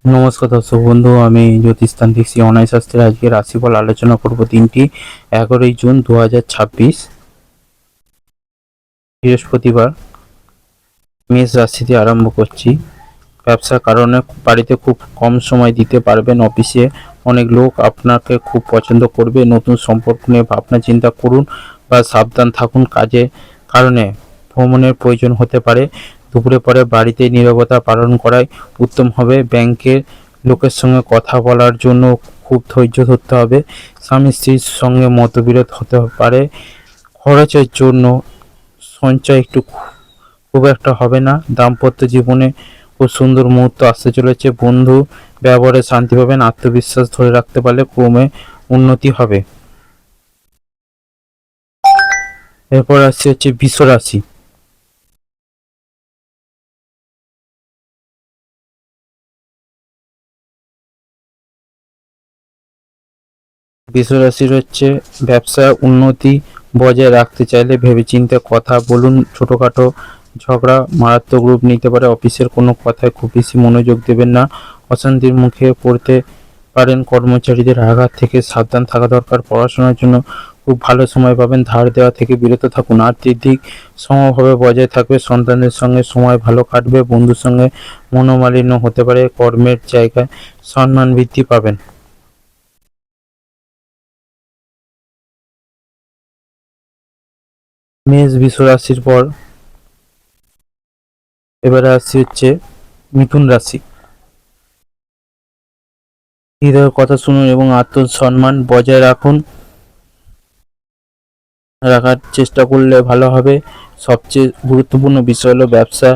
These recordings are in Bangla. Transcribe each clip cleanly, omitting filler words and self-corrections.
নমস্কার দর্শক বন্ধু, আমি জ্যোতিষতান্ত্রিক শ্রী অনায় শাস্ত্রের আজকে রাশিফল আলোচনা করব। দিনটি 11ই জুন 2026, বৃহস্পতিবার। মেষ রাশিতে আরম্ভ করছি। ব্যবসার কারণে বাড়িতে খুব কম সময় দিতে পারবেন। অফিসে অনেক লোক আপনাকে খুব পছন্দ করবে। নতুন সম্পর্ক নিয়ে ভাবনা চিন্তা করুন বা সাবধান থাকুন। কাজে কারণে ভ্রমণের প্রয়োজন হতে পারে। দুপুরে পরে বাড়িতে নীরবতা পালন করাই উত্তম হবে। ব্যাংকের লোকের সঙ্গে কথা বলার জন্য খুব ধৈর্য ধরতে হবে। স্বামী স্ত্রীর সঙ্গে মতবিরোধ হতে পারে। খরচের জন্য সঞ্চয় খুব একটা হবে না। দাম্পত্য জীবনে খুব সুন্দর মুহূর্ত আসতে চলেছে। বন্ধু ব্যবহারে শান্তি পাবেন। আত্মবিশ্বাস ধরে রাখতে পারলে ক্রমে উন্নতি হবে। এরপর আসছে হচ্ছে বৃষ রাশি। বৃষ রাশির হচ্ছে ব্যবসায় উন্নতি বজায় রাখতে চাইলে ভেবেচিন্তে কথা বলুন। ছোটখাটো ঝগড়া মারাত্মক রূপ নিতে পারে। অফিসের কোনো কথায় খুব বেশি মনোযোগ দেবেন না, অশান্তির মুখে পড়তে পারেন। কর্মচারীদের আঘাত থেকে সাবধান থাকা দরকার। পড়াশোনার জন্য খুব ভালো সময় পাবেন। ধার দেওয়া থেকে বিরত থাকুন। আর্থিক দিক সমভাবে বজায় থাকবে। সন্তানদের সঙ্গে সময় ভালো কাটবে। বন্ধুর সঙ্গে মনোমালিন্য হতে পারে। কর্মের জায়গায় সম্মান বৃদ্ধি পাবেন। মেষ বৃষ রাশির পর এবারে আসছি হচ্ছে মিথুন রাশি। হৃদয়ের কথা শুনুন এবং আত্মসম্মান বজায় রাখার চেষ্টা করলে ভালো হবে। সবচেয়ে গুরুত্বপূর্ণ বিষয় হলো ব্যবসা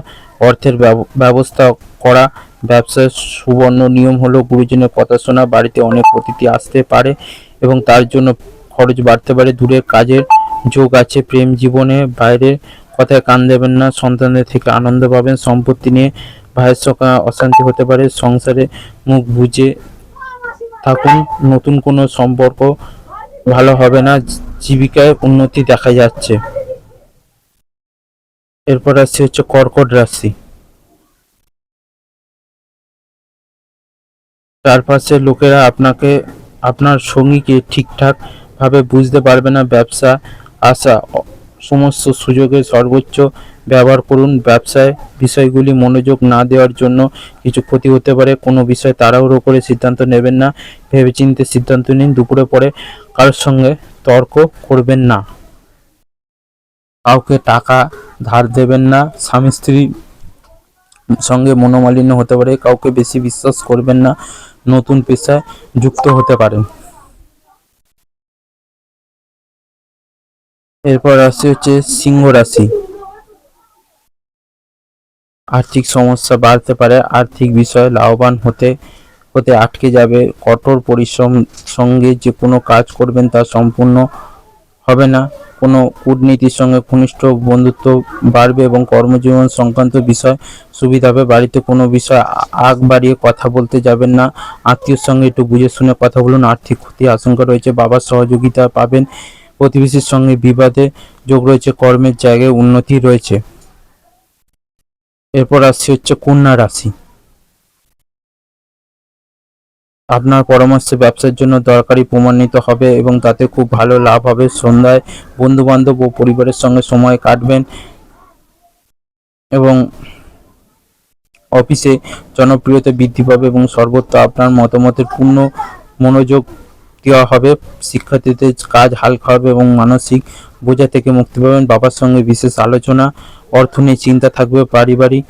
অর্থের ব্যবস্থা করা। ব্যবসার সুবর্ণ নিয়ম হলো গুরুজনের কথা শোনা। বাড়িতে অনেক অতিথি আসতে পারে এবং তার জন্য খরচ বাড়তে পারে। দূরের কাজের যোগ আছে। প্রেম জীবনে বাইরের কথায় কান দেবেন না। সন্তানদের থেকে আনন্দ পাবেন। সম্পত্তি নিয়ে ভাইয়ের সঙ্গে অশান্তি হতে পারে। সংসারে মুখ বুজে থাকুন। নতুন কোনো সম্পর্ক ভালো হবে না। জীবিকায় উন্নতি দেখা যাচ্ছে। এরপর আসছে হচ্ছে কর্কট রাশি। চারপাশের লোকেরা আপনার সঙ্গীকে ঠিকঠাক ভাবে বুঝতে পারবে না। ব্যবসা আসা সমস্ত সুযোগের সর্বোচ্চ ব্যবহার করুন। ব্যবসায় বিষয়গুলি মনোযোগ না দেওয়ার জন্য কিছু ক্ষতি হতে পারে। কোনো বিষয় তাড়াহুড়ো করে সিদ্ধান্ত নেবেন না, ভেবেচিন্তে সিদ্ধান্ত নিন। দুপুরে পরে কারোর সঙ্গে তর্ক করবেন না। কাউকে টাকা ধার দেবেন না। স্বামী স্ত্রী সঙ্গে মনোমালিন্য হতে পারে। কাউকে বেশি বিশ্বাস করবেন না। নতুন পেশায় যুক্ত হতে পারেন। এরপর আসছে হচ্ছে সিংহ রাশি। আর্থিক সমস্যা বাড়তে পারে। আর্থিক বিষয়ে লাভবান হতে হতে আটকে যাবে। কঠোর পরিশ্রম সঙ্গে যে কোনো কাজ করবেন তা সম্পূর্ণ হবে না। কোনো কূটনীতির সঙ্গে ঘনিষ্ঠ বন্ধুত্ব বাড়বে এবং কর্মজীবন সংক্রান্ত বিষয় সুবিধা হবে। বাড়িতে কোনো বিষয় আগ বাড়িয়ে কথা বলতে যাবেন না। আত্মীয়র সঙ্গে একটু বুঝে শুনে কথা বলুন। আর্থিক ক্ষতির আশঙ্কা রয়েছে। বাবার সহযোগিতা পাবেন। প্রতিবেশীর সঙ্গে বিবাদে যোগ রয়েছে। কর্মের জায়গায় উন্নতি রয়েছে। এরপর আসছে হচ্ছে কন্যা রাশি। আপনার পরামর্শে ব্যবসার জন্য দরকারি প্রমাণিত হবে এবং তাতে খুব ভালো লাভ হবে। সন্ধ্যায় বন্ধু বান্ধব ও পরিবারের সঙ্গে সময় কাটবেন এবং অফিসে জনপ্রিয়তা বৃদ্ধি পাবে এবং সর্বত্র আপনার মতামতের পূর্ণ মনোযোগ দেওয়া হবে। শিক্ষার্থীদের কাজ হালকা হবে এবং মানসিক বোঝা থেকে মুক্তি পাবেন। বাবার সঙ্গে বিশেষ আলোচনা। অর্থ নিয়ে চিন্তা থাকবে। পারিবারিক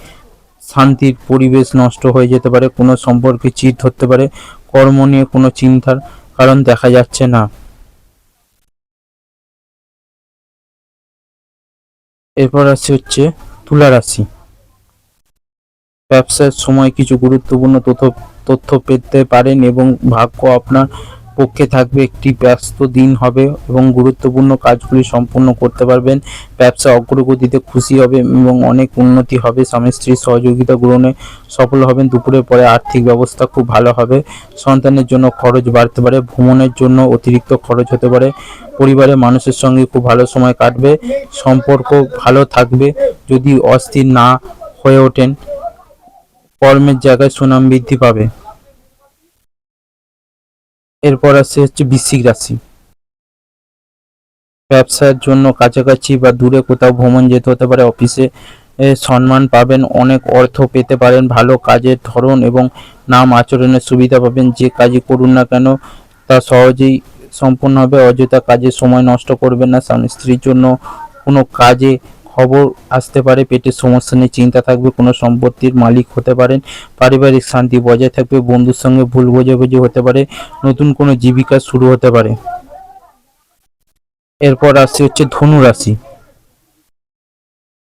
শান্তির পরিবেশ নষ্ট হয়ে যেতে পারে। কোনো সম্পর্কে চিড় ধরতে পারে। কর্ম নিয়ে কোনো চিন্তার কারণ দেখা যাচ্ছে না। এরপর আসছে হচ্ছে তুলা রাশি। ব্যবসার সময় কিছু গুরুত্বপূর্ণ তথ্য পেতে পারেন এবং ভাগ্য আপনার পক্ষে থাকবে। একটি ব্যস্ত দিন হবে এবং গুরুত্বপূর্ণ কাজগুলি সম্পূর্ণ করতে পারবেন। ব্যবসা অগ্রগতিতে খুশি হবে এবং অনেক উন্নতি হবে। স্বামী স্ত্রীর সহযোগিতা গ্রহণে সফল হবেন। দুপুরের পরে আর্থিক ব্যবস্থা খুব ভালো হবে। সন্তানের জন্য খরচ বাড়তে পারে। ভ্রমণের জন্য অতিরিক্ত খরচ হতে পারে। পরিবারের মানুষের সঙ্গে খুব ভালো সময় কাটবে। সম্পর্ক ভালো থাকবে যদি অস্থির না হয়ে ওঠেন। কর্মের জায়গায় সুনাম বৃদ্ধি পাবে। এরপর আসছে হচ্ছে বৃশ্চিক রাশি। ব্যবসার জন্য কাছাকাছি বা দূরে কোথাও ভ্রমণ যেতে হতে পারে। অফিসে সম্মান পাবেন, অনেক অর্থ পেতে পারেন, ভালো কাজের ধরন এবং নাম আচরণের সুবিধা পাবেন। যে কাজই করুন না কেন তা সহজেই সম্পন্ন হবে। অযথা কাজে সময় নষ্ট করবেন না। স্বামী স্ত্রীর জন্য কোনো কাজে খবর আসতে পারে। পেটের সমস্যা নিয়ে চিন্তা থাকবে। কোনো সম্পত্তির মালিক হতে পারেন। পারিবারিক শান্তি বজায় থাকবে। বন্ধুর সঙ্গে ভুল বোঝাবুঝি হতে পারে। নতুন কোনো জীবিকা শুরু হতে পারে। এরপর আসছে হচ্ছে ধনু রাশি।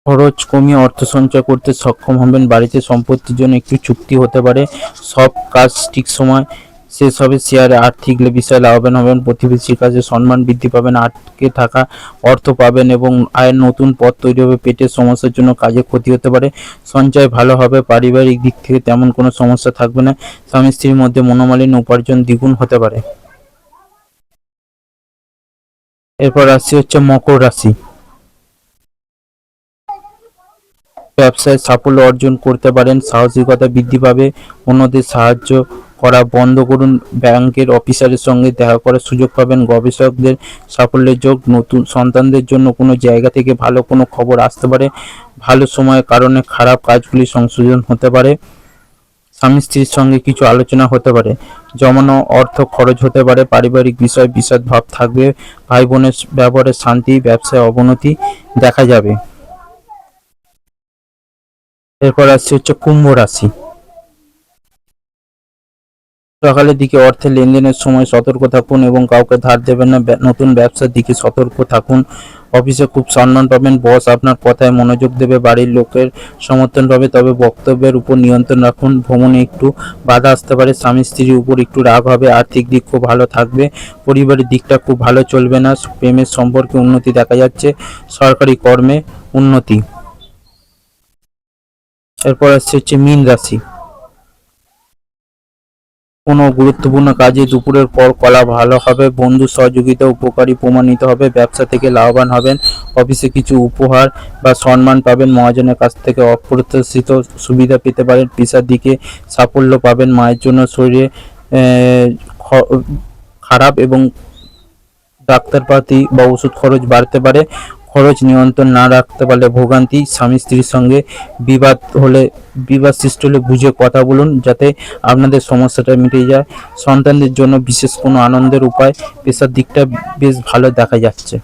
খরচ কমিয়ে অর্থ সঞ্চয় করতে সক্ষম হবেন। বাড়িতে সম্পত্তির জন্য একটু চুক্তি হতে পারে। সব কাজ ঠিক সময় শেষ হবে। শেয়ারে আর্থিক বিষয়ে লাভবান হবেন। প্রতিবেশীর কাছে সম্মান বৃদ্ধি পাবেন। আটকে থাকা অর্থ পাবেন এবং আয়ের নতুন পথ তৈরি হবে। পেটের সমস্যার জন্য কাজে ক্ষতি হতে পারে। সঞ্চয় ভালো হবে। পারিবারিক দিক থেকে তেমন কোনো সমস্যা থাকবে না। স্বামী স্ত্রীর মধ্যে মনোমালিন্য, উপার্জন দ্বিগুণ হতে পারে। এরপর রাশি হচ্ছে মকর রাশি। ব্যবসায় সাফল্য অর্জন করতে পারেন। সাহসিকতা বৃদ্ধি পাবে। অন্যদের সাহায্য করা বন্ধ করুন। ব্যাংকের অফিসারের সঙ্গে দেখা করার সুযোগ পাবেন। গবেষকদের সাফল্যের যোগ। নতুন সন্তানদের জন্য কোনো জায়গা থেকে ভালো কোনো খবর আসতে পারে। ভালো সময়ের কারণে খারাপ কাজগুলি সংশোধন হতে পারে। স্বামী স্ত্রীর সঙ্গে কিছু আলোচনা হতে পারে। জমানো অর্থ খরচ হতে পারে। পারিবারিক বিষয় বিষাদ ভাব থাকবে। ভাই বোনের ব্যবহারে শান্তি, ব্যবসায় অবনতি দেখা যাবে। এরপর আসছে হচ্ছে কুম্ভ রাশি। সকালের দিকে অর্থের লেনদেনের সময় সতর্ক থাকুন এবং কাউকে ধার দেবেন না। নতুন ব্যবসার দিকে সতর্ক থাকুন। অফিসে খুব সম্মান পাবেন। বস আপনার কথায় মনোযোগ দেবে। বাড়ির লোকের সমর্থন পাবে, তবে বক্তব্যের উপর নিয়ন্ত্রণ রাখুন। ভ্রমণে একটু বাধা আসতে পারে। স্বামী স্ত্রীর উপর একটু রাগ হবে। আর্থিক দিক খুব ভালো থাকবে। পরিবারের দিকটা খুব ভালো চলবে না। প্রেমের সম্পর্কে উন্নতি দেখা যাচ্ছে। সরকারি কর্মে উন্নতি। এরপর আসছে হচ্ছে মীন রাশি। কোনো গুরুত্বপূর্ণ কাজে দুপুরের পর করা ভালো হবে। বন্ধু সহযোগিতা উপকারী প্রমাণিত হবে। ব্যবসা থেকে লাভবান হবেন। অফিসে কিছু উপহার বা সম্মান পাবেন। মহাজনের কাছ থেকে অপ্রত্যাশিত সুবিধা পেতে পারেন। পেশার দিকে সাফল্য পাবেন। মায়ের জন্য শরীরে আহ, খ- খারাপ এবং ডাক্তারপাতি বা ওষুধ খরচ বাড়তে পারে। খরচ নিয়ন্ত্রণ না রাখতে পারলে ভোগান্তি। স্বামী স্ত্রীর সঙ্গে বিবাদ হলে বিবাদ সৃষ্টি হলে বুঝে কথা বলুন, যাতে আপনাদের সমস্যাটা মিটে যায়। সন্তানদের জন্য বিশেষ কোনো আনন্দের উপায়। পেশার দিকটা বেশ ভালো দেখা যাচ্ছে।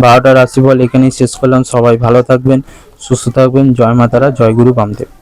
12টা রাশিফল এখানেই শেষ করলাম। সবাই ভালো থাকবেন, সুস্থ থাকবেন। জয় মা তারা, জয় গুরু বামদেব।